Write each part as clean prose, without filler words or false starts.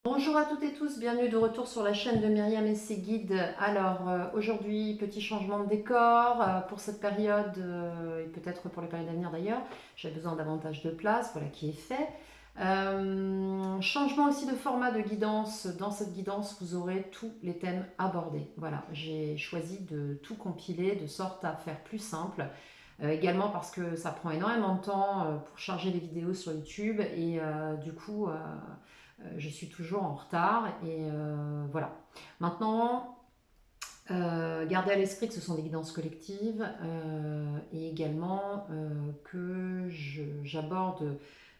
Bonjour à toutes et tous, bienvenue de retour sur la chaîne de Myriam et ses guides. Alors aujourd'hui, petit changement de décor pour cette période et peut-être pour les périodes à venir d'ailleurs. J'ai besoin davantage de place, voilà qui est fait. Changement aussi de format de guidance. Dans cette guidance, vous aurez tous les thèmes abordés. Voilà, j'ai choisi de tout compiler de sorte à faire plus simple. Également parce que ça prend énormément de temps pour charger les vidéos sur YouTube et du coup je suis toujours en retard et voilà. Maintenant, gardez à l'esprit que ce sont des guidances collectives et également que j'aborde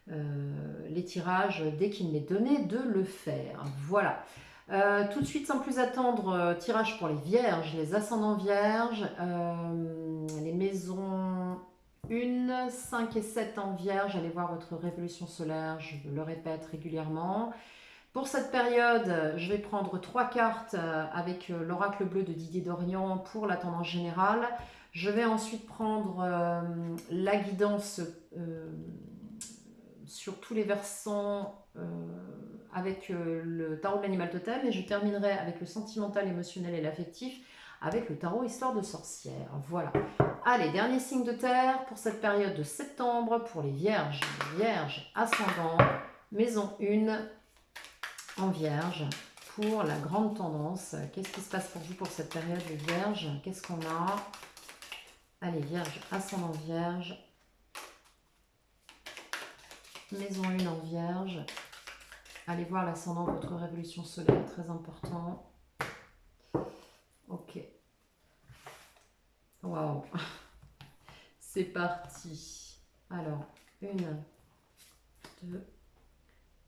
les tirages dès qu'il m'est donné de le faire. Voilà. Tout de suite, sans plus attendre, tirage pour les vierges, les ascendants vierges, les maisons 1, 5 et 7 en vierge. Allez voir votre révolution solaire, je le répète régulièrement. Pour cette période, je vais prendre 3 cartes avec l'oracle bleu de Didier Dorian pour la tendance générale. Je vais ensuite prendre la guidance sur tous les versants avec le tarot de l'animal totem et je terminerai avec le sentimental, émotionnel et l'affectif avec le tarot histoire de sorcière. Voilà. Allez, dernier signe de terre pour cette période de septembre pour les vierges. Vierges ascendant, maison 1 en vierge pour la grande tendance. Qu'est-ce qui se passe pour vous pour cette période, les vierges? Qu'est-ce qu'on a? Allez, vierge, ascendant vierge, maison 1 en vierge. Allez voir l'ascendant, votre révolution solaire, très important. Ok. Waouh. C'est parti. Alors, 1, 2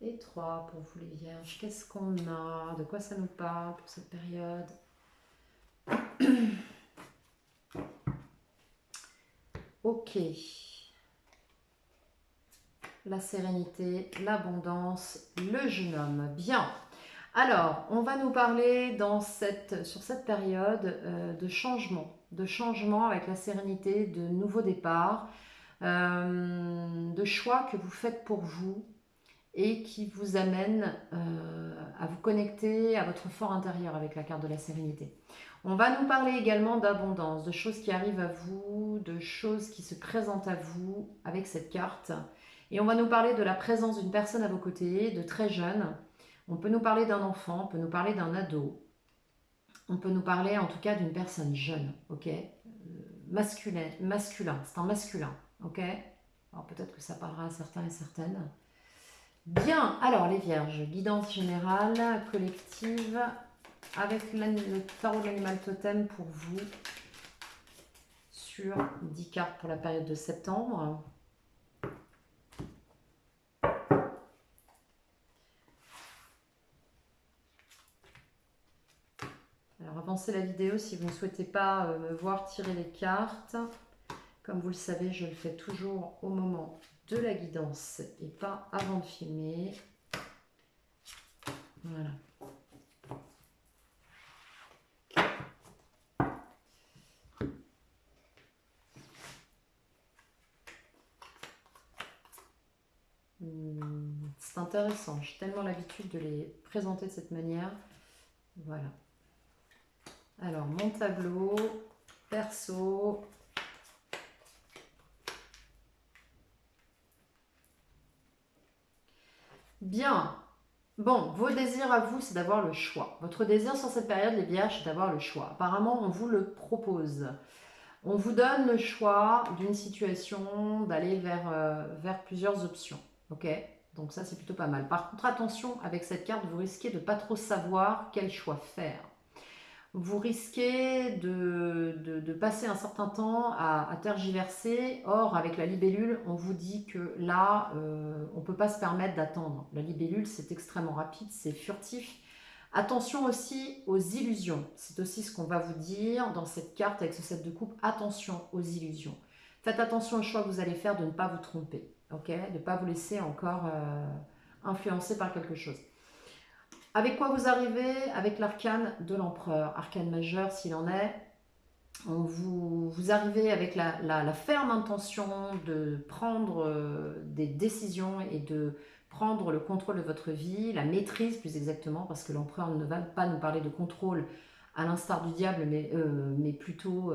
et 3 pour vous les vierges. Qu'est-ce qu'on a? De quoi ça nous parle pour cette période? Ok. La sérénité, l'abondance, le jeune homme. Bien. Alors, on va nous parler sur cette période de changement avec la sérénité, de nouveaux départs, de choix que vous faites pour vous et qui vous amènent à vous connecter à votre fort intérieur avec la carte de la sérénité. On va nous parler également d'abondance, de choses qui arrivent à vous, de choses qui se présentent à vous avec cette carte. Et on va nous parler de la présence d'une personne à vos côtés, de très jeune. On peut nous parler d'un enfant, on peut nous parler d'un ado. On peut nous parler en tout cas d'une personne jeune, ok? Masculin, c'est un masculin, ok? Alors peut-être que ça parlera à certains et certaines. Bien, alors les vierges, guidance générale, collective, avec le tarot de l'animal totem pour vous sur 10 cartes pour la période de septembre. Alors avancez la vidéo si vous ne souhaitez pas me voir tirer les cartes. Comme vous le savez, je le fais toujours au moment de la guidance et pas avant de filmer. Voilà. C'est intéressant, j'ai tellement l'habitude de les présenter de cette manière. Voilà. Alors, mon tableau, perso. Bien. Bon, vos désirs à vous, c'est d'avoir le choix. Votre désir sur cette période, les vierges, c'est d'avoir le choix. Apparemment, on vous le propose. On vous donne le choix d'une situation, d'aller vers plusieurs options. Ok? Donc ça, c'est plutôt pas mal. Par contre, attention, avec cette carte, vous risquez de ne pas trop savoir quel choix faire. Vous risquez de passer un certain temps à tergiverser. Or, avec la libellule, on vous dit que là, on ne peut pas se permettre d'attendre. La libellule, c'est extrêmement rapide, c'est furtif. Attention aussi aux illusions. C'est aussi ce qu'on va vous dire dans cette carte avec ce set de coupe. Attention aux illusions. Faites attention au choix que vous allez faire de ne pas vous tromper. Ok, de ne pas vous laisser encore influencer par quelque chose. Avec quoi vous arrivez? Avec l'arcane de l'empereur, arcane majeur s'il en est. Vous arrivez avec la ferme intention de prendre des décisions et de prendre le contrôle de votre vie, la maîtrise plus exactement, parce que l'empereur ne va pas nous parler de contrôle à l'instar du diable, mais plutôt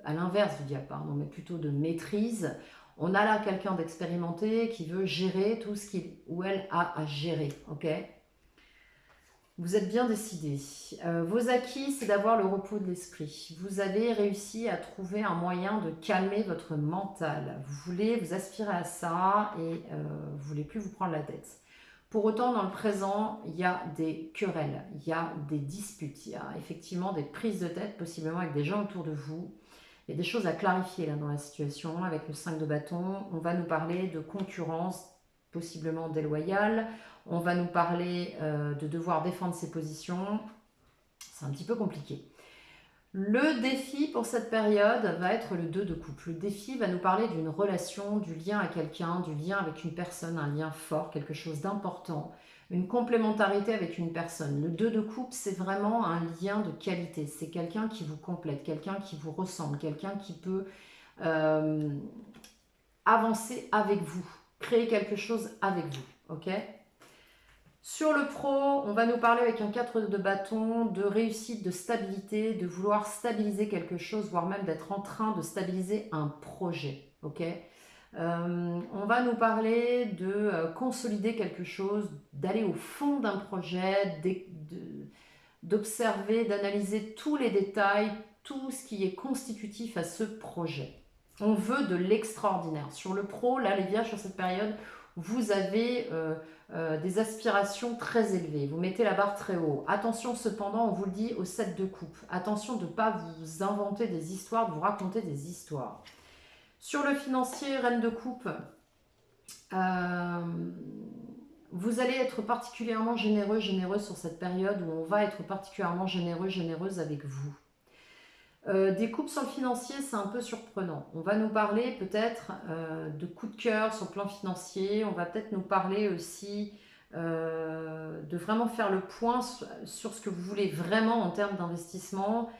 à l'inverse du diable, pardon, mais plutôt de maîtrise. On a là quelqu'un d'expérimenté qui veut gérer tout ce qu'il ou elle a à gérer, ok? Vous êtes bien décidé. Vos acquis, c'est d'avoir le repos de l'esprit. Vous avez réussi à trouver un moyen de calmer votre mental. Vous voulez, vous aspirez à ça et vous ne voulez plus vous prendre la tête. Pour autant, dans le présent, il y a des querelles, il y a des disputes, il y a effectivement des prises de tête, possiblement avec des gens autour de vous. Il y a des choses à clarifier là dans la situation. Avec le 5 de bâton, on va nous parler de concurrence, possiblement déloyale. On va nous parler de devoir défendre ses positions. C'est un petit peu compliqué. Le défi pour cette période va être le 2 de coupe. Le défi va nous parler d'une relation, du lien à quelqu'un, du lien avec une personne, un lien fort, quelque chose d'important, une complémentarité avec une personne. Le 2 de coupe, c'est vraiment un lien de qualité. C'est quelqu'un qui vous complète, quelqu'un qui vous ressemble, quelqu'un qui peut avancer avec vous, créer quelque chose avec vous, ok ? Sur le pro, on va nous parler avec un 4 de bâton de réussite, de stabilité, de vouloir stabiliser quelque chose, voire même d'être en train de stabiliser un projet, ok ? On va nous parler de consolider quelque chose, d'aller au fond d'un projet, d'observer, d'analyser tous les détails, tout ce qui est constitutif à ce projet. On veut de l'extraordinaire. Sur le pro, là, les vierges, sur cette période, vous avez des aspirations très élevées. Vous mettez la barre très haut. Attention cependant, on vous le dit au 7 de coupe. Attention de ne pas vous inventer des histoires, de vous raconter des histoires. Sur le financier, reine de coupe, vous allez être particulièrement généreux, généreuse sur cette période où on va être particulièrement généreux, généreuse avec vous. Des coupes sur le financier, c'est un peu surprenant. On va nous parler peut-être de coup de cœur sur le plan financier. On va peut-être nous parler aussi de vraiment faire le point sur ce que vous voulez vraiment en termes d'investissement.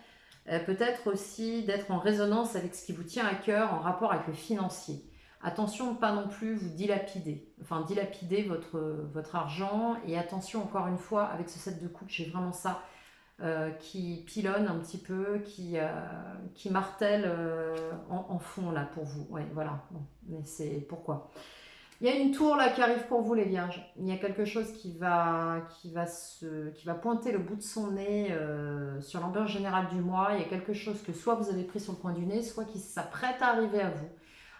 Peut-être aussi d'être en résonance avec ce qui vous tient à cœur en rapport avec le financier. Attention, pas non plus vous dilapider. Enfin, dilapider votre argent. Et attention, encore une fois, avec ce set de coupe, j'ai vraiment ça. Qui pilonne un petit peu, qui martèle en fond là pour vous. Ouais, voilà. Bon, mais c'est pourquoi. Il y a une tour là qui arrive pour vous les vierges. Il y a quelque chose qui va pointer le bout de son nez sur l'ambiance générale du mois. Il y a quelque chose que soit vous avez pris sur le coin du nez, soit qui s'apprête à arriver à vous.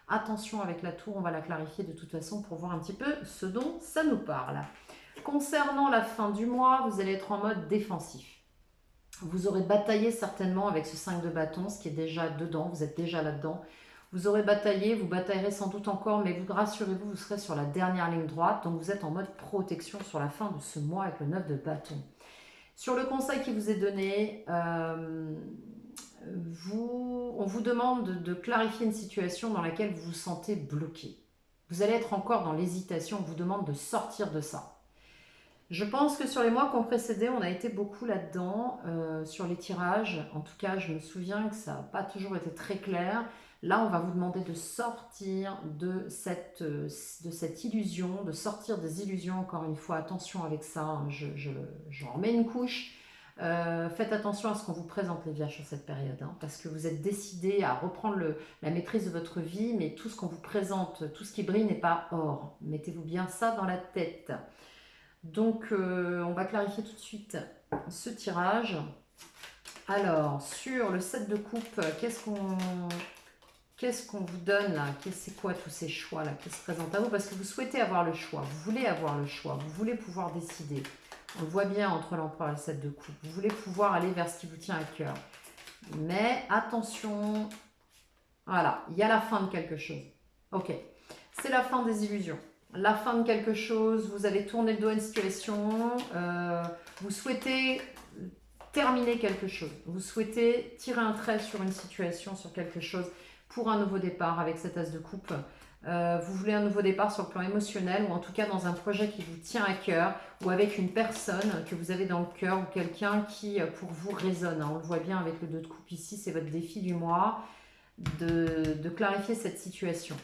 Attention avec la tour, on va la clarifier de toute façon pour voir un petit peu ce dont ça nous parle. Concernant la fin du mois, vous allez être en mode défensif. Vous aurez bataillé certainement avec ce 5 de bâton, ce qui est déjà dedans, vous êtes déjà là-dedans. Vous aurez bataillé, vous bataillerez sans doute encore, mais vous rassurez-vous, vous serez sur la dernière ligne droite, donc vous êtes en mode protection sur la fin de ce mois avec le 9 de bâton. Sur le conseil qui vous est donné, on vous demande de clarifier une situation dans laquelle vous vous sentez bloqué. Vous allez être encore dans l'hésitation, on vous demande de sortir de ça. Je pense que sur les mois qui ont précédé, on a été beaucoup là-dedans, sur les tirages. En tout cas, je me souviens que ça n'a pas toujours été très clair. Là, on va vous demander de sortir de cette illusion, de sortir des illusions. Encore une fois, attention avec ça, hein, j'en remets une couche. Faites attention à ce qu'on vous présente les vierges sur cette période, hein, parce que vous êtes décidés à reprendre la maîtrise de votre vie, mais tout ce qu'on vous présente, tout ce qui brille n'est pas or. Mettez-vous bien ça dans la tête. Donc, on va clarifier tout de suite ce tirage. Alors, sur le 7 de coupe, qu'est-ce qu'on vous donne là? C'est quoi tous ces choix là qui se présentent à vous? Parce que vous souhaitez avoir le choix, vous voulez avoir le choix, vous voulez pouvoir décider. On le voit bien entre l'empereur et le 7 de coupe. Vous voulez pouvoir aller vers ce qui vous tient à cœur. Mais attention, voilà, il y a la fin de quelque chose. Ok, c'est la fin des illusions. La fin de quelque chose, vous avez tourné le dos à une situation, vous souhaitez terminer quelque chose, vous souhaitez tirer un trait sur une situation, sur quelque chose pour un nouveau départ avec cet as de coupe. Vous voulez un nouveau départ sur le plan émotionnel ou en tout cas dans un projet qui vous tient à cœur ou avec une personne que vous avez dans le cœur ou quelqu'un qui pour vous résonne. On le voit bien avec le 2 de coupe ici, c'est votre défi du mois de clarifier cette situation.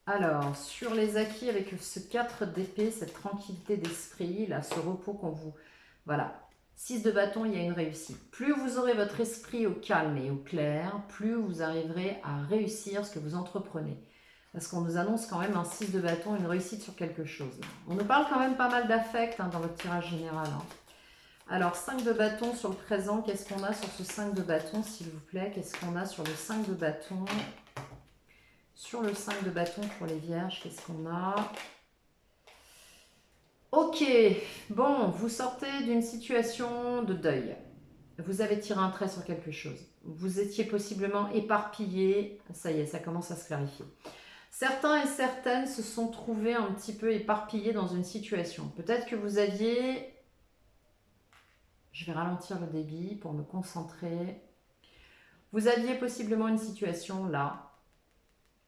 Alors, sur les acquis avec ce 4 d'épée, cette tranquillité d'esprit, là, ce repos qu'on vous... Voilà. 6 de bâton, il y a une réussite. Plus vous aurez votre esprit au calme et au clair, plus vous arriverez à réussir ce que vous entreprenez. Parce qu'on nous annonce quand même un 6 de bâton, une réussite sur quelque chose. On nous parle quand même pas mal d'affect dans votre tirage général. Alors, 5 de bâton sur le présent, qu'est-ce qu'on a sur ce 5 de bâton, s'il vous plaît? Qu'est-ce qu'on a sur le 5 de bâton? Sur le 5 de bâton pour les vierges, qu'est-ce qu'on a? Ok, bon, vous sortez d'une situation de deuil. Vous avez tiré un trait sur quelque chose. Vous étiez possiblement éparpillé. Ça y est, ça commence à se clarifier. Certains et certaines se sont trouvés un petit peu éparpillés dans une situation. Peut-être que vous aviez... Je vais ralentir le débit pour me concentrer. Vous aviez possiblement une situation là.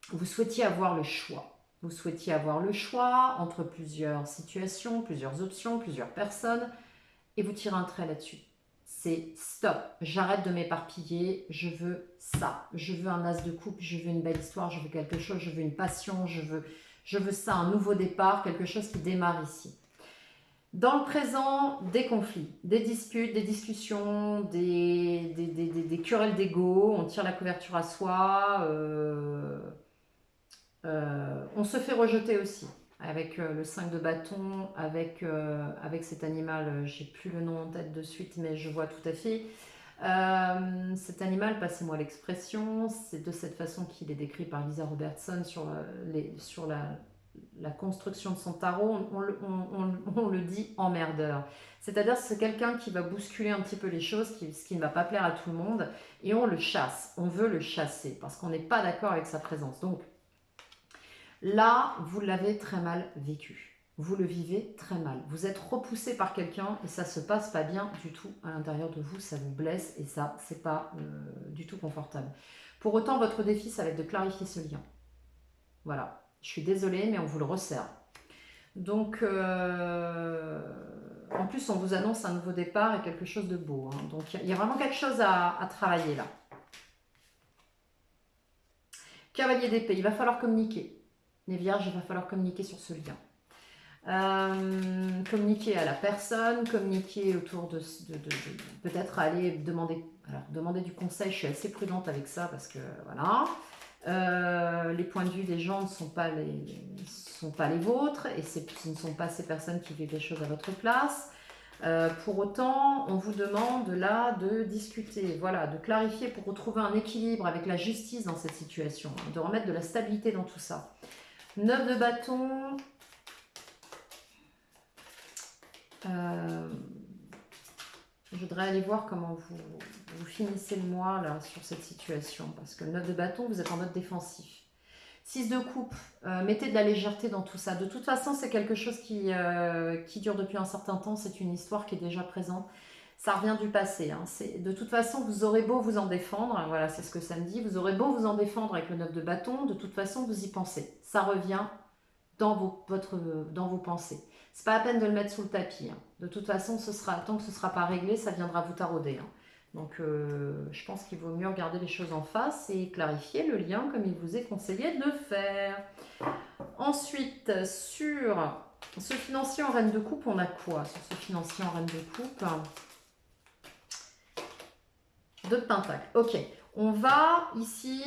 Vous souhaitiez avoir le choix. Vous souhaitiez avoir le choix entre plusieurs situations, plusieurs options, plusieurs personnes. Et vous tirez un trait là-dessus. C'est stop, j'arrête de m'éparpiller, je veux ça. Je veux un as de coupe, je veux une belle histoire, je veux quelque chose, je veux une passion, je veux ça, un nouveau départ, quelque chose qui démarre ici. Dans le présent, des conflits, des disputes, des discussions, des querelles d'ego, on tire la couverture à soi, on se fait rejeter aussi. Avec le 5 de bâton, avec cet animal, j'ai plus le nom en tête de suite, mais je vois tout à fait. Cet animal, passez-moi l'expression, c'est de cette façon qu'il est décrit par Lisa Robertson sur la construction de son tarot, on le dit emmerdeur. C'est-à-dire que c'est quelqu'un qui va bousculer un petit peu les choses, ce qui ne va pas plaire à tout le monde, et on le chasse, on veut le chasser, parce qu'on n'est pas d'accord avec sa présence. Donc, là, vous l'avez très mal vécu. Vous le vivez très mal. Vous êtes repoussé par quelqu'un et ça se passe pas bien du tout à l'intérieur de vous. Ça vous blesse et ça, c'est pas du tout confortable. Pour autant, votre défi, ça va être de clarifier ce lien. Voilà. Je suis désolée, mais on vous le resserre. Donc, en plus, on vous annonce un nouveau départ et quelque chose de beau. Hein. Donc, il y a vraiment quelque chose à travailler là. Cavalier d'épée, il va falloir communiquer. Les vierges, il va falloir communiquer sur ce lien. Communiquer à la personne, communiquer autour de peut-être aller demander du conseil. Je suis assez prudente avec ça parce que voilà, les points de vue des gens ne sont pas les vôtres et ce ne sont pas ces personnes qui vivent les choses à votre place. Pour autant, on vous demande là de discuter, voilà, de clarifier pour retrouver un équilibre avec la justice dans cette situation, hein, de remettre de la stabilité dans tout ça. 9 de bâton. Je voudrais aller voir comment vous finissez le mois là sur cette situation. Parce que le 9 de bâton, vous êtes en mode défensif. 6 de coupe, mettez de la légèreté dans tout ça. De toute façon, c'est quelque chose qui dure depuis un certain temps. C'est une histoire qui est déjà présente. Ça revient du passé. Hein. De toute façon, vous aurez beau vous en défendre. Voilà, c'est ce que ça me dit. Vous aurez beau vous en défendre avec le 9 de bâton. De toute façon, vous y pensez. Ça revient dans vos pensées. C'est pas la peine de le mettre sous le tapis. Hein. De toute façon, tant que ce ne sera pas réglé, ça viendra vous tarauder. Hein. Donc, je pense qu'il vaut mieux regarder les choses en face et clarifier le lien comme il vous est conseillé de faire. Ensuite, sur ce financier en reine de coupe, on a quoi sur ce financier en reine de coupe? 2 de pentacle. Ok. On va ici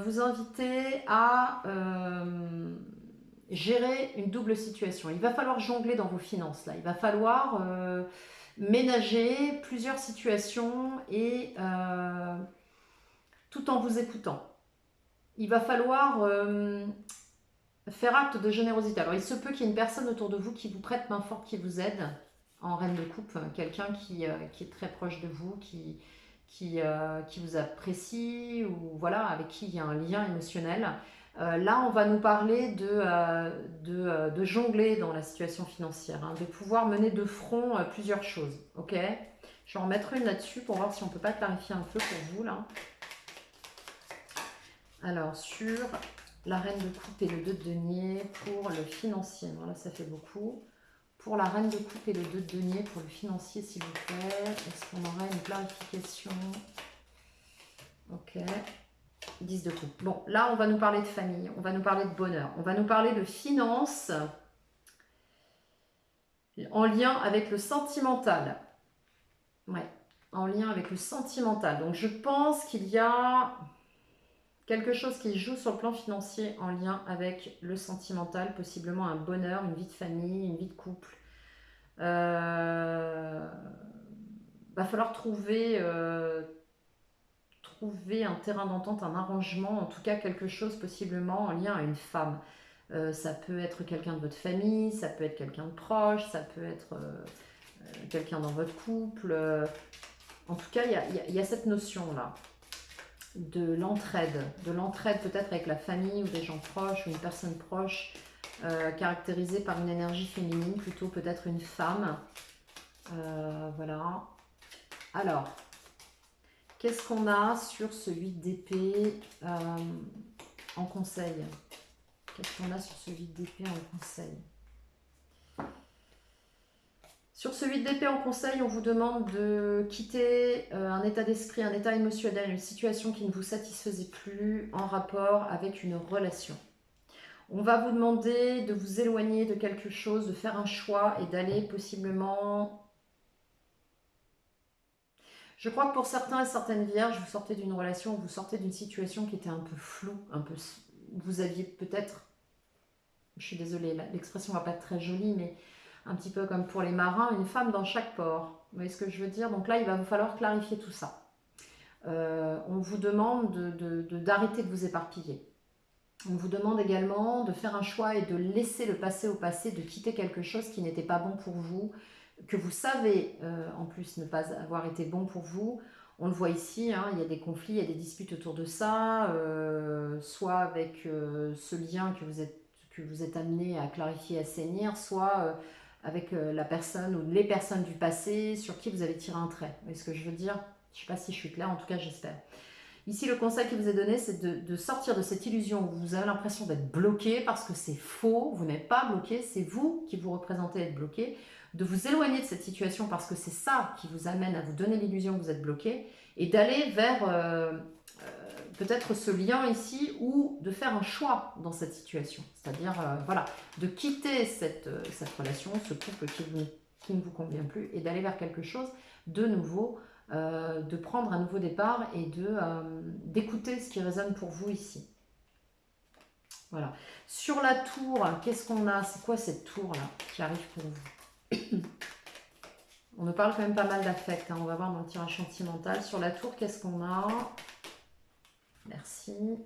vous inviter à gérer une double situation. Il va falloir jongler dans vos finances là. Il va falloir ménager plusieurs situations et tout en vous écoutant. Il va falloir faire acte de générosité. Alors il se peut qu'il y ait une personne autour de vous qui vous prête main forte, qui vous aide en reine de coupe, quelqu'un qui est très proche de vous, qui vous apprécie ou voilà, avec qui il y a un lien émotionnel. Là, on va nous parler de jongler dans la situation financière, hein, de pouvoir mener de front plusieurs choses. Ok, je vais en mettre une là-dessus pour voir si on ne peut pas clarifier un peu pour vous. Là. Alors, sur la reine de coupe et le 2 de denier pour le financier. Voilà, ça fait beaucoup. Pour la reine de coupe et le 2 de denier pour le financier, s'il vous plaît. Est-ce qu'on aurait une clarification? Ok. 10 de coupe. Bon, là, on va nous parler de famille, on va nous parler de bonheur, on va nous parler de finances en lien avec le sentimental. Ouais, en lien avec le sentimental. Donc, je pense qu'il y a quelque chose qui joue sur le plan financier en lien avec le sentimental, possiblement un bonheur, une vie de famille, une vie de couple. Va falloir trouver un terrain d'entente, un arrangement, en tout cas quelque chose possiblement en lien à une femme. Ça peut être quelqu'un de votre famille, ça peut être quelqu'un de proche, ça peut être quelqu'un dans votre couple. En tout cas, il y a cette notion-là de l'entraide peut-être avec la famille ou des gens proches ou une personne proche, caractérisée par une énergie féminine, plutôt peut-être une femme. Voilà. Alors, qu'est-ce qu'on a sur ce 8 d'épée en conseil? Qu'est-ce qu'on a sur ce 8 d'épée en conseil? Sur ce 8 d'épée en conseil, on vous demande de quitter un état d'esprit, un état émotionnel, une situation qui ne vous satisfaisait plus en rapport avec une relation. On va vous demander de vous éloigner de quelque chose, de faire un choix et d'aller possiblement... Je crois que pour certains et certaines vierges, vous sortez d'une relation, vous sortez d'une situation qui était un peu floue, un peu... Vous aviez peut-être... Je suis désolée, l'expression va pas être très jolie, mais un petit peu comme pour les marins, une femme dans chaque port. Vous voyez ce que je veux dire? Donc là, il va vous falloir clarifier tout ça. On vous demande d'arrêter de vous éparpiller. On vous demande également de faire un choix et de laisser le passé au passé, de quitter quelque chose qui n'était pas bon pour vous, que vous savez en plus ne pas avoir été bon pour vous. On le voit ici, hein, il y a des conflits, il y a des disputes autour de ça, soit avec ce lien que vous êtes amené à clarifier, à assainir, soit avec la personne ou les personnes du passé sur qui vous avez tiré un trait. Vous voyez ce que je veux dire? Je ne sais pas si je suis claire, en tout cas j'espère. Ici, le conseil qui vous est donné, c'est de sortir de cette illusion où vous avez l'impression d'être bloqué, parce que c'est faux, vous n'êtes pas bloqué, c'est vous qui vous représentez être bloqué, de vous éloigner de cette situation parce que c'est ça qui vous amène à vous donner l'illusion que vous êtes bloqué, et d'aller vers peut-être ce lien ici, ou de faire un choix dans cette situation, c'est-à-dire voilà, de quitter cette relation, ce couple qui ne vous convient plus, et d'aller vers quelque chose de nouveau, de prendre un nouveau départ et d'écouter ce qui résonne pour vous ici. Voilà. Sur la tour, qu'est-ce qu'on a? C'est quoi cette tour-là qui arrive pour vous? On nous parle quand même pas mal d'affect, hein. On va voir dans le tirage sentimental. Sur la tour, qu'est-ce qu'on a? Merci.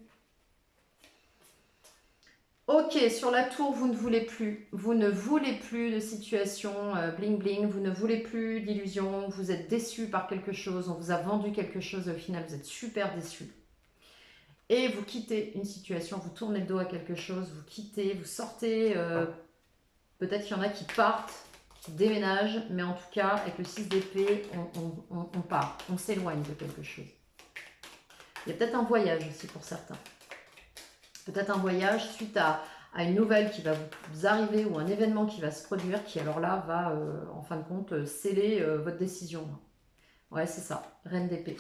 Ok, sur la tour, vous ne voulez plus. Vous ne voulez plus de situation bling bling. Vous ne voulez plus d'illusion. Vous êtes déçu par quelque chose. On vous a vendu quelque chose et au final, vous êtes super déçu. Et vous quittez une situation, vous tournez le dos à quelque chose, vous quittez, vous sortez. Peut-être qu'il y en a qui partent, qui déménagent. Mais en tout cas, avec le 6 d'épée, on part. On s'éloigne de quelque chose. Il y a peut-être un voyage aussi pour certains. Peut-être un voyage suite à une nouvelle qui va vous arriver ou un événement qui va se produire qui alors là va en fin de compte sceller votre décision. Ouais, c'est ça, reine d'épée.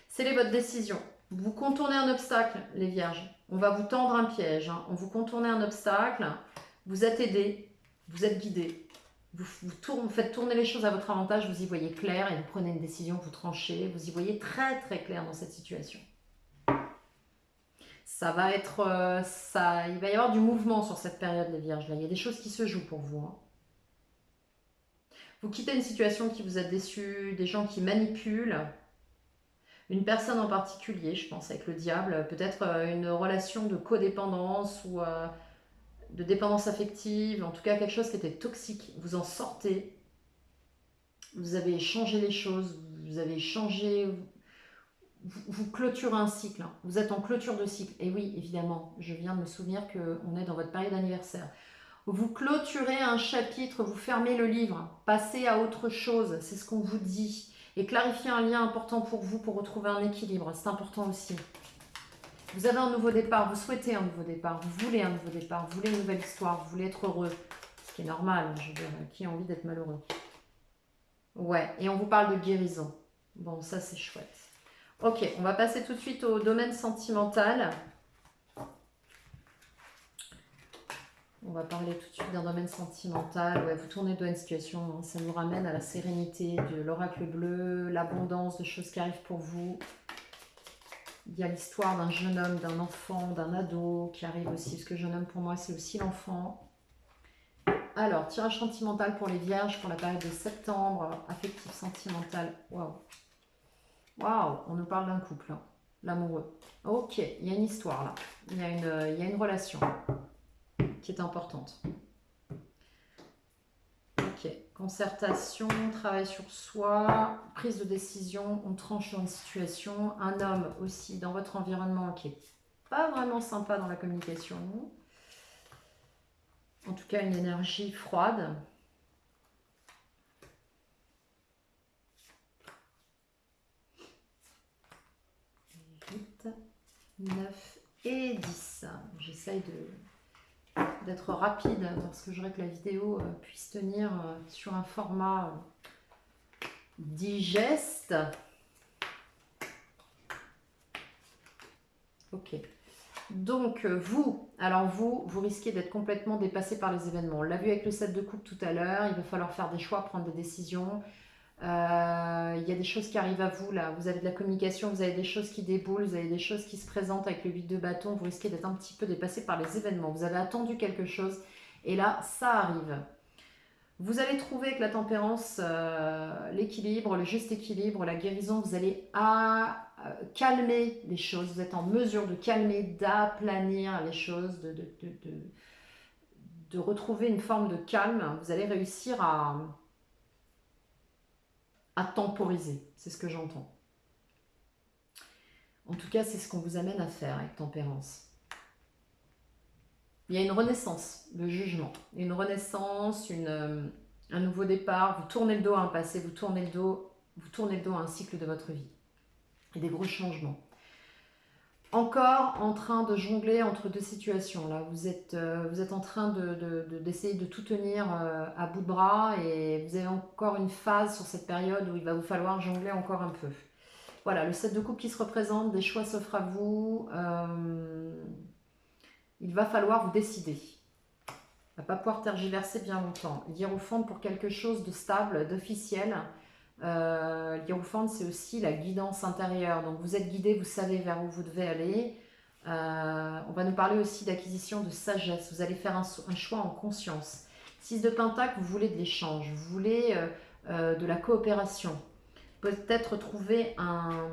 Sceller votre décision. Vous contournez un obstacle, les vierges. On va vous tendre un piège. Hein. On vous contournez un obstacle. Vous êtes aidé, vous êtes guidé. Vous faites tourner les choses à votre avantage, vous y voyez clair et vous prenez une décision, vous tranchez. Vous y voyez très très clair dans cette situation. Ça va être, il va y avoir du mouvement sur cette période, les vierges. Là, il y a des choses qui se jouent pour vous. Hein. Vous quittez une situation qui vous a déçu, des gens qui manipulent, une personne en particulier, je pense, avec le diable, peut-être une relation de codépendance ou de dépendance affective, en tout cas quelque chose qui était toxique. Vous en sortez, vous avez changé les choses, vous avez changé... Vous clôturez un cycle, hein. Vous êtes en clôture de cycle. Et oui, évidemment, je viens de me souvenir qu'on est dans votre période d'anniversaire. Vous clôturez un chapitre, vous fermez le livre, passez à autre chose, c'est ce qu'on vous dit. Et clarifiez un lien important pour vous pour retrouver un équilibre, c'est important aussi. Vous avez un nouveau départ, vous souhaitez un nouveau départ, vous voulez un nouveau départ, vous voulez une nouvelle histoire, vous voulez être heureux. Ce qui est normal, je veux dire, qui a envie d'être malheureux? Ouais, et on vous parle de guérison. Bon, ça c'est chouette. Ok, on va passer tout de suite au domaine sentimental. On va parler tout de suite d'un domaine sentimental. Ouais, vous tournez le dos à une situation, hein. Ça nous ramène à la sérénité de l'oracle bleu, l'abondance de choses qui arrivent pour vous. Il y a l'histoire d'un jeune homme, d'un enfant, d'un ado qui arrive aussi. Parce que jeune homme pour moi, c'est aussi l'enfant. Alors, tirage sentimental pour les vierges pour la période de septembre. Affectif sentimental. Waouh. Waouh, on nous parle d'un couple, hein. L'amoureux. Ok, il y a une histoire là. Il y a une relation qui est importante. Ok, concertation, travail sur soi, prise de décision, on tranche sur une situation. Un homme aussi dans votre environnement qui est pas vraiment sympa dans la communication. En tout cas, une énergie froide. 8, 9 et 10. J'essaye d'être rapide parce que je voudrais que la vidéo puisse tenir sur un format digeste. Ok. Donc vous risquez d'être complètement dépassé par les événements. On l'a vu avec le 7 de coupe tout à l'heure, il va falloir faire des choix, prendre des décisions. Il y a des choses qui arrivent à vous là, vous avez de la communication, vous avez des choses qui déboulent, vous avez des choses qui se présentent avec le 8 de bâton, vous risquez d'être un petit peu dépassé par les événements. Vous avez attendu quelque chose et là, ça arrive. Vous allez trouver avec la tempérance l'équilibre, le juste équilibre, la guérison. Vous allez calmer les choses. Vous êtes en mesure de calmer, d'aplanir les choses, de retrouver une forme de calme. Vous allez réussir à temporiser. C'est ce que j'entends. En tout cas, c'est ce qu'on vous amène à faire avec tempérance. Il y a une renaissance, le jugement. Une renaissance, un nouveau départ. Vous tournez le dos à un passé, vous tournez le dos à un cycle de votre vie. Et des gros changements. Encore en train de jongler entre deux situations. Là, vous êtes en train d'essayer de tout tenir à bout de bras et vous avez encore une phase sur cette période où il va vous falloir jongler encore un peu. Voilà, le 7 de coupe qui se représente, des choix s'offrent à vous. Il va falloir vous décider. Il ne va pas pouvoir tergiverser bien longtemps. L'hiérophante pour quelque chose de stable, d'officiel. L'hiérophante, c'est aussi la guidance intérieure. Donc vous êtes guidé, vous savez vers où vous devez aller. On va nous parler aussi d'acquisition de sagesse. Vous allez faire un choix en conscience. 6 de Pentacle, vous voulez de l'échange, vous voulez de la coopération. Peut-être trouver un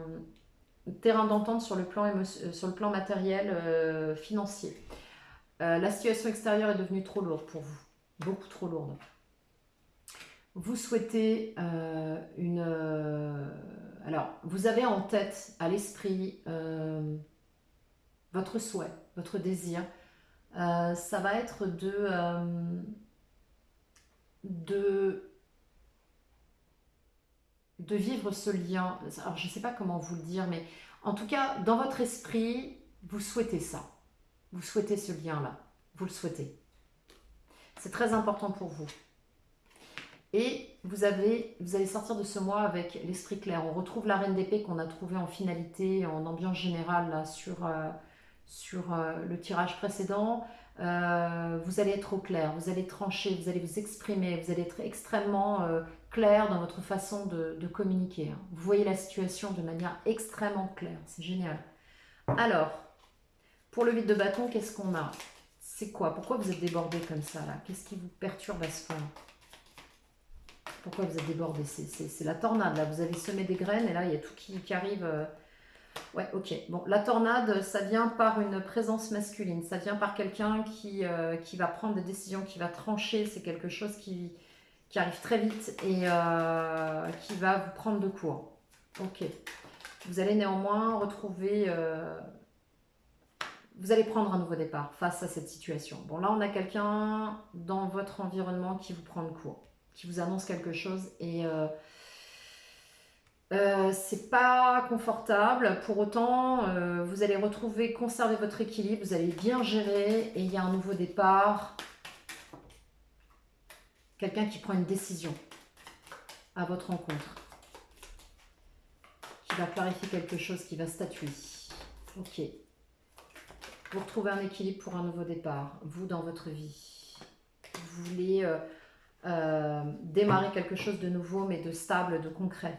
terrain d'entente sur le plan matériel, financier. La situation extérieure est devenue trop lourde pour vous, beaucoup trop lourde. Vous souhaitez alors, vous avez en tête, à l'esprit, votre souhait, votre désir. Ça va être de vivre ce lien. Alors, je ne sais pas comment vous le dire, mais en tout cas, dans votre esprit, vous souhaitez ça. Vous souhaitez ce lien-là. Vous le souhaitez. C'est très important pour vous. Et vous allez sortir de ce mois avec l'esprit clair. On retrouve la reine d'épée qu'on a trouvée en finalité, en ambiance générale là, sur le tirage précédent. Vous allez être au clair, vous allez trancher, vous allez vous exprimer, vous allez être extrêmement clair dans votre façon de communiquer, hein. Vous voyez la situation de manière extrêmement claire, c'est génial. Alors, pour le 8 de bâton, qu'est-ce qu'on a? C'est quoi? Pourquoi vous êtes débordé comme ça là? Qu'est-ce qui vous perturbe à ce point? Pourquoi vous êtes débordé? C'est la tornade là, vous avez semé des graines et là il y a tout qui arrive. Ouais, ok. Bon, la tornade, ça vient par une présence masculine. Ça vient par quelqu'un qui va prendre des décisions, qui va trancher. C'est quelque chose qui arrive très vite et qui va vous prendre de court. Ok. Vous allez néanmoins retrouver... vous allez prendre un nouveau départ face à cette situation. Bon, là, on a quelqu'un dans votre environnement qui vous prend de court, qui vous annonce quelque chose et... c'est pas confortable, pour autant vous allez conserver votre équilibre, vous allez bien gérer et il y a un nouveau départ, quelqu'un qui prend une décision à votre rencontre, qui va clarifier quelque chose, qui va statuer. Ok. Vous retrouvez un équilibre pour un nouveau départ, vous dans votre vie. Vous voulez démarrer quelque chose de nouveau, mais de stable, de concret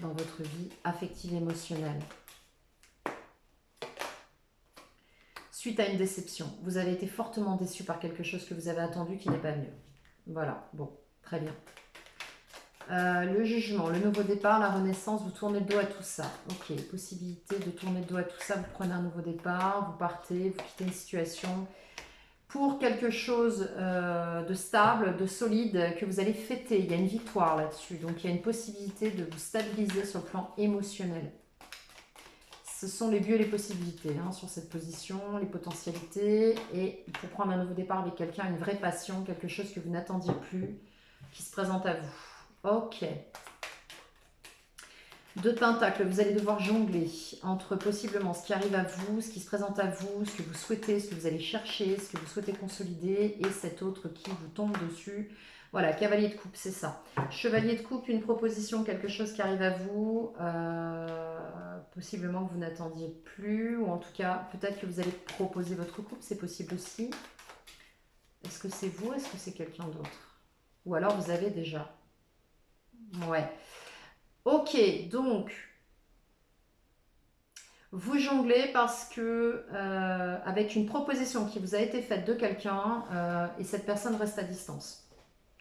dans votre vie affective, émotionnelle. Suite à une déception, vous avez été fortement déçu par quelque chose que vous avez attendu qui n'est pas venu. Voilà, bon, très bien. Le jugement, le nouveau départ, la renaissance, vous tournez le dos à tout ça. Ok, possibilité de tourner le dos à tout ça, vous prenez un nouveau départ, vous partez, vous quittez une situation pour quelque chose de stable, de solide, que vous allez fêter. Il y a une victoire là-dessus, donc il y a une possibilité de vous stabiliser sur le plan émotionnel. Ce sont les lieux et les possibilités hein, sur cette position, les potentialités, et pour prendre un nouveau départ avec quelqu'un, une vraie passion, quelque chose que vous n'attendiez plus, qui se présente à vous. Ok. 2 de Pentacles, vous allez devoir jongler entre possiblement ce qui arrive à vous, ce qui se présente à vous, ce que vous souhaitez, ce que vous allez chercher, ce que vous souhaitez consolider, et cet autre qui vous tombe dessus. Voilà, cavalier de coupe, c'est ça. Chevalier de coupe, une proposition, quelque chose qui arrive à vous, possiblement que vous n'attendiez plus, ou en tout cas, peut-être que vous allez proposer votre couple, c'est possible aussi. Est-ce que c'est vous, est-ce que c'est quelqu'un d'autre? Ou alors vous avez déjà. Ouais. Ok, donc, vous jonglez parce que avec une proposition qui vous a été faite de quelqu'un et cette personne reste à distance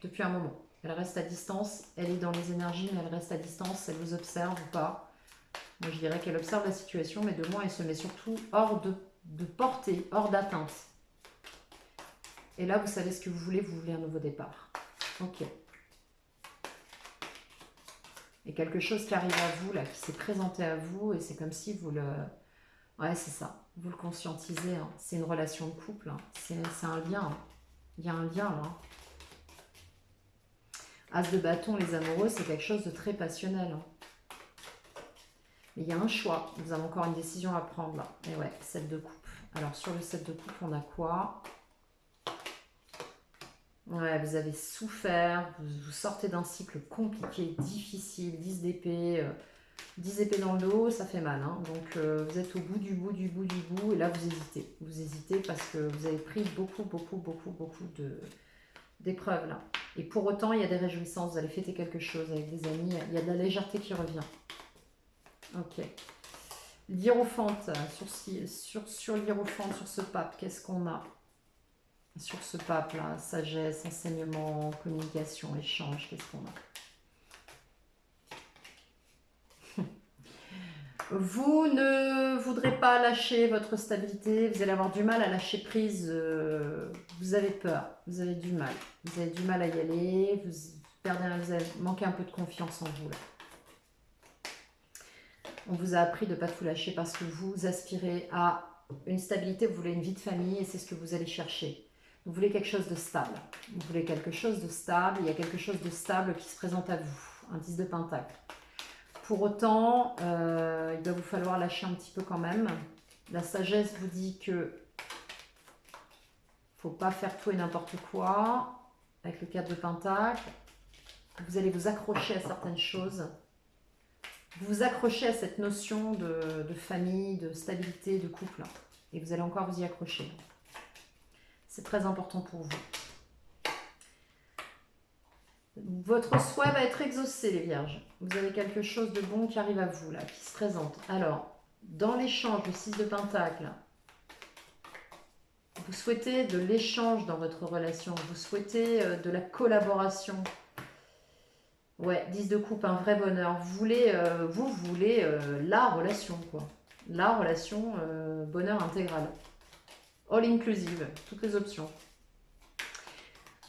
depuis un moment. Elle reste à distance, elle est dans les énergies, mais elle reste à distance, elle vous observe ou pas. Moi, je dirais qu'elle observe la situation, mais de loin, elle se met surtout hors de portée, hors d'atteinte. Et là, vous savez ce que vous voulez un nouveau départ. Ok. Et quelque chose qui arrive à vous, là, qui s'est présenté à vous, et c'est comme si vous le... Ouais, c'est ça. Vous le conscientisez. Hein. C'est une relation de couple. Hein. C'est un lien. Hein. Il y a un lien, là. As de bâton, les amoureux, c'est quelque chose de très passionnel. Hein. Mais il y a un choix. Vous avez encore une décision à prendre, là. Et ouais, 7 de coupe. Alors, sur le 7 de coupe, on a quoi? Ouais, vous avez souffert, vous sortez d'un cycle compliqué, difficile, 10 d'épée, 10 épées dans le dos, ça fait mal. Hein. Donc vous êtes au bout du bout du bout du bout, et là vous hésitez. Vous hésitez parce que vous avez pris beaucoup d'épreuves là. Et pour autant, il y a des réjouissances, vous allez fêter quelque chose avec des amis, il y a de la légèreté qui revient. Ok. L'hiérophante, sur l'hiérophante, sur ce pape, qu'est-ce qu'on a? Sur ce pape-là, sagesse, enseignement, communication, échange, qu'est-ce qu'on a? Vous ne voudrez pas lâcher votre stabilité, vous allez avoir du mal à lâcher prise, vous avez peur, vous avez du mal. Vous avez du mal à y aller, vous avez manqué un peu de confiance en vous là. On vous a appris de ne pas tout lâcher parce que vous aspirez à une stabilité, vous voulez une vie de famille et c'est ce que vous allez chercher. Vous voulez quelque chose de stable. Vous voulez quelque chose de stable. Il y a quelque chose de stable qui se présente à vous. Un 10 de Pentacle. Pour autant, il va vous falloir lâcher un petit peu quand même. La sagesse vous dit que ne faut pas faire tout et n'importe quoi. Avec le 4 de Pentacle, vous allez vous accrocher à certaines choses. Vous vous accrochez à cette notion de famille, de stabilité, de couple. Et vous allez encore vous y accrocher. C'est très important pour vous. Votre souhait va être exaucé, les vierges. Vous avez quelque chose de bon qui arrive à vous, là, qui se présente. Alors, dans l'échange, le 6 de Pentacle, vous souhaitez de l'échange dans votre relation. Vous souhaitez de la collaboration. Ouais, 10 de coupe, un vrai bonheur. Vous voulez la relation, quoi. La relation, bonheur intégral. All inclusive, toutes les options.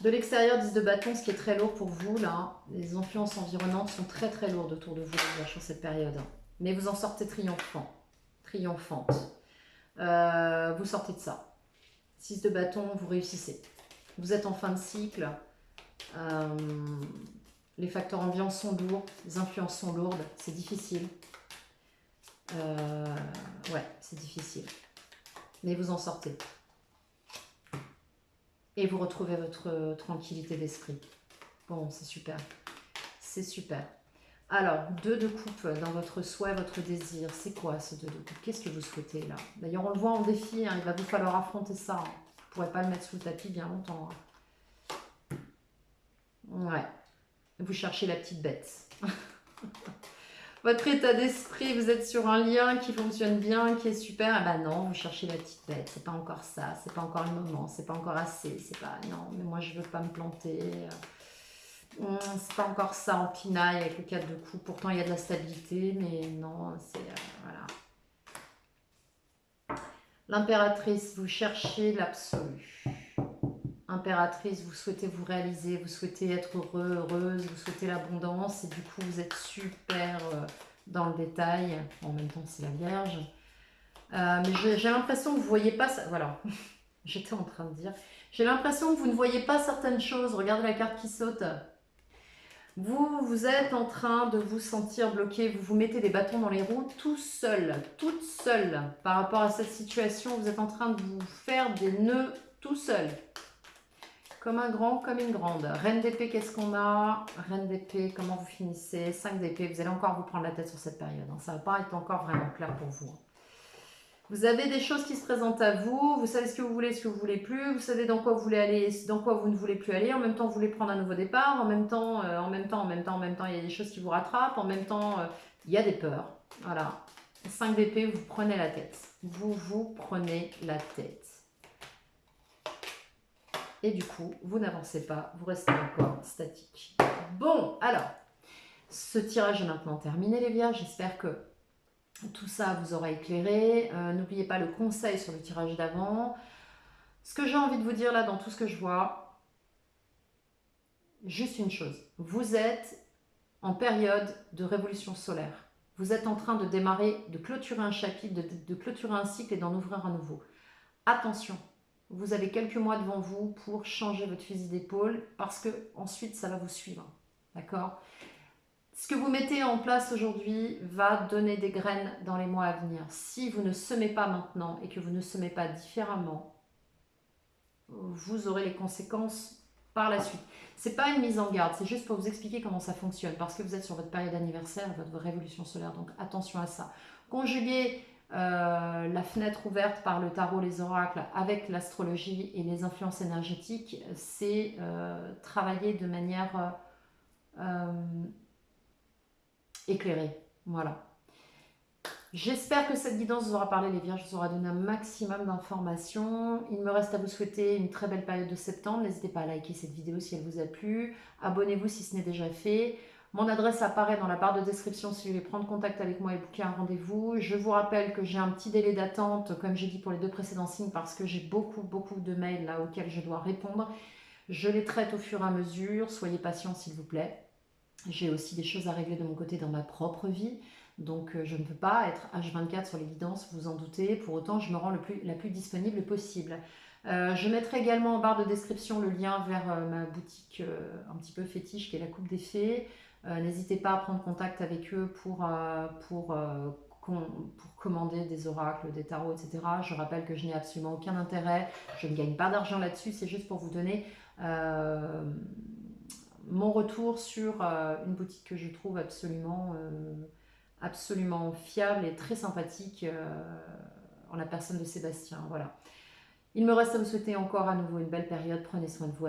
De l'extérieur, 10 de bâton, ce qui est très lourd pour vous, là. Les influences environnantes sont très très lourdes autour de vous, sur cette période. Mais vous en sortez triomphante. Vous sortez de ça. 6 de bâton, vous réussissez. Vous êtes en fin de cycle. Les facteurs ambiants sont lourds, les influences sont lourdes, c'est difficile. Ouais, c'est difficile. Mais vous en sortez. Et vous retrouvez votre tranquillité d'esprit. Bon, c'est super. C'est super. Alors, 2 de coupe dans votre souhait, votre désir. C'est quoi ce 2 de coupe? Qu'est-ce que vous souhaitez là? D'ailleurs, on le voit en défi, hein, il va vous falloir affronter ça. Hein. Vous ne pourrez pas le mettre sous le tapis bien longtemps. Hein. Ouais, vous cherchez la petite bête. Votre état d'esprit, vous êtes sur un lien qui fonctionne bien, qui est super. Ah bah non, vous cherchez la petite bête. C'est pas encore ça, c'est pas encore le moment, c'est pas encore assez. C'est pas non, mais moi je veux pas me planter. C'est pas encore ça en pinaille avec le 4 de coupe. Pourtant il y a de la stabilité, mais non, c'est voilà. L'impératrice, vous cherchez l'absolu. Impératrice, vous souhaitez vous réaliser, vous souhaitez être heureux, heureuse, vous souhaitez l'abondance et du coup vous êtes super dans le détail. En même temps c'est la Vierge. Mais j'ai l'impression que vous ne voyez pas ça. Voilà, j'étais en train de dire. J'ai l'impression que vous ne voyez pas certaines choses. Regardez la carte qui saute. Vous êtes en train de vous sentir bloqué. Vous vous mettez des bâtons dans les roues tout seul, toute seule par rapport à cette situation. Vous êtes en train de vous faire des nœuds tout seul. Comme un grand, comme une grande. Reine d'épée, qu'est-ce qu'on a? Reine d'épée, comment vous finissez? 5 d'épée, vous allez encore vous prendre la tête sur cette période. Hein. Ça ne va pas être encore vraiment clair pour vous. Vous avez des choses qui se présentent à vous, vous savez ce que vous voulez, ce que vous voulez plus, vous savez dans quoi vous voulez aller, dans quoi vous ne voulez plus aller, en même temps vous voulez prendre un nouveau départ, en même temps, il y a des choses qui vous rattrapent, en même temps, il y a des peurs. Voilà. 5 d'épée, vous prenez la tête. Vous vous prenez la tête. Et du coup, vous n'avancez pas, vous restez encore statique. Bon, alors, ce tirage est maintenant terminé les Vierges. J'espère que tout ça vous aura éclairé. N'oubliez pas le conseil sur le tirage d'avant. Ce que j'ai envie de vous dire là dans tout ce que je vois, juste une chose. Vous êtes en période de révolution solaire. Vous êtes en train de démarrer, de clôturer un chapitre, de clôturer un cycle et d'en ouvrir un nouveau. Attention, vous avez quelques mois devant vous pour changer votre fusil d'épaule parce que ensuite ça va vous suivre. D'accord? Ce que vous mettez en place aujourd'hui va donner des graines dans les mois à venir. Si vous ne semez pas maintenant et que vous ne semez pas différemment, vous aurez les conséquences par la suite. C'est pas une mise en garde, c'est juste pour vous expliquer comment ça fonctionne parce que vous êtes sur votre période anniversaire, votre révolution solaire, donc attention à ça. Conjuguer la fenêtre ouverte par le tarot, les oracles, avec l'astrologie et les influences énergétiques, c'est travailler de manière éclairée. Voilà. J'espère que cette guidance vous aura parlé les Vierges, vous aura donné un maximum d'informations. Il me reste à vous souhaiter une très belle période de septembre. N'hésitez pas à liker cette vidéo si elle vous a plu. Abonnez-vous si ce n'est déjà fait. Mon adresse apparaît dans la barre de description si vous voulez prendre contact avec moi et booker un rendez-vous. Je vous rappelle que j'ai un petit délai d'attente, comme j'ai dit pour les 2 précédents signes, parce que j'ai beaucoup de mails là auxquels je dois répondre. Je les traite au fur et à mesure. Soyez patients s'il vous plaît. J'ai aussi des choses à régler de mon côté dans ma propre vie. Donc je ne peux pas être H24 sur les guidances, vous en doutez. Pour autant, je me rends la plus disponible possible. Je mettrai également en barre de description le lien vers ma boutique un petit peu fétiche qui est la Coupe des Fées. N'hésitez pas à prendre contact avec eux pour commander des oracles, des tarots, etc. Je rappelle que je n'ai absolument aucun intérêt. Je ne gagne pas d'argent là-dessus. C'est juste pour vous donner mon retour sur une boutique que je trouve absolument fiable et très sympathique en la personne de Sébastien. Voilà. Il me reste à vous souhaiter encore à nouveau une belle période. Prenez soin de vous.